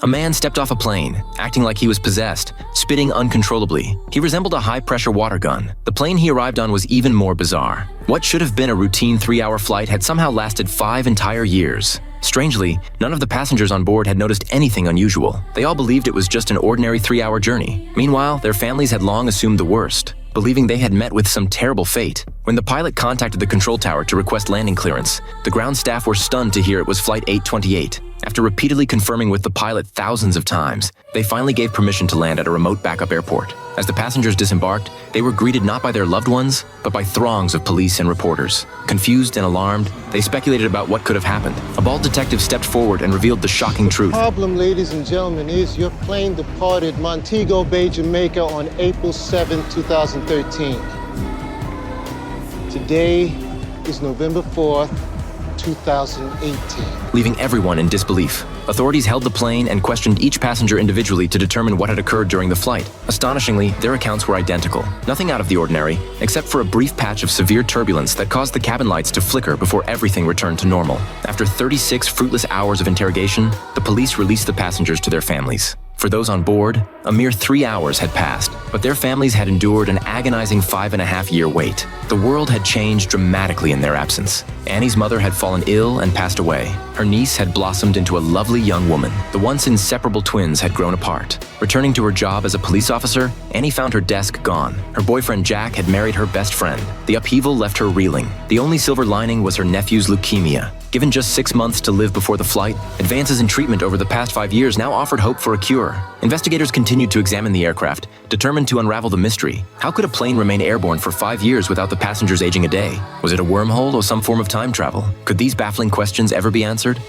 A man stepped off a plane, acting like he was possessed, spitting uncontrollably. He resembled a high-pressure water gun. The plane he arrived on was even more bizarre. What should have been a routine 3-hour flight had somehow lasted 5 entire years. Strangely, none of the passengers on board had noticed anything unusual. They all believed it was just an ordinary 3-hour journey. Meanwhile, their families had long assumed the worst, believing they had met with some terrible fate. When the pilot contacted the control tower to request landing clearance, the ground staff were stunned to hear it was Flight 828. After repeatedly confirming with the pilot thousands of times, they finally gave permission to land at a remote backup airport. As the passengers disembarked, they were greeted not by their loved ones, but by throngs of police and reporters. Confused and alarmed, they speculated about what could have happened. A bald detective stepped forward and revealed the shocking truth. The problem, ladies and gentlemen, is your plane departed Montego Bay, Jamaica on April 7, 2013. Today is November 4th, 2018. Leaving everyone in disbelief. Authorities held the plane and questioned each passenger individually to determine what had occurred during the flight. Astonishingly, their accounts were identical. Nothing out of the ordinary, except for a brief patch of severe turbulence that caused the cabin lights to flicker before everything returned to normal. After 36 fruitless hours of interrogation, the police released the passengers to their families. For those on board, a mere 3 hours had passed, but their families had endured an agonizing 5.5-year wait. The world had changed dramatically in their absence. Annie's mother had fallen ill and passed away. Her niece had blossomed into a lovely young woman. The once inseparable twins had grown apart. Returning to her job as a police officer, Annie found her desk gone. Her boyfriend Jack had married her best friend. The upheaval left her reeling. The only silver lining was her nephew's leukemia. Given just 6 months to live before the flight, advances in treatment over the past 5 years now offered hope for a cure. Investigators continued to examine the aircraft, determined to unravel the mystery. How could a plane remain airborne for 5 years without the passengers aging a day? Was it a wormhole or some form of time travel? Could these baffling questions ever be answered?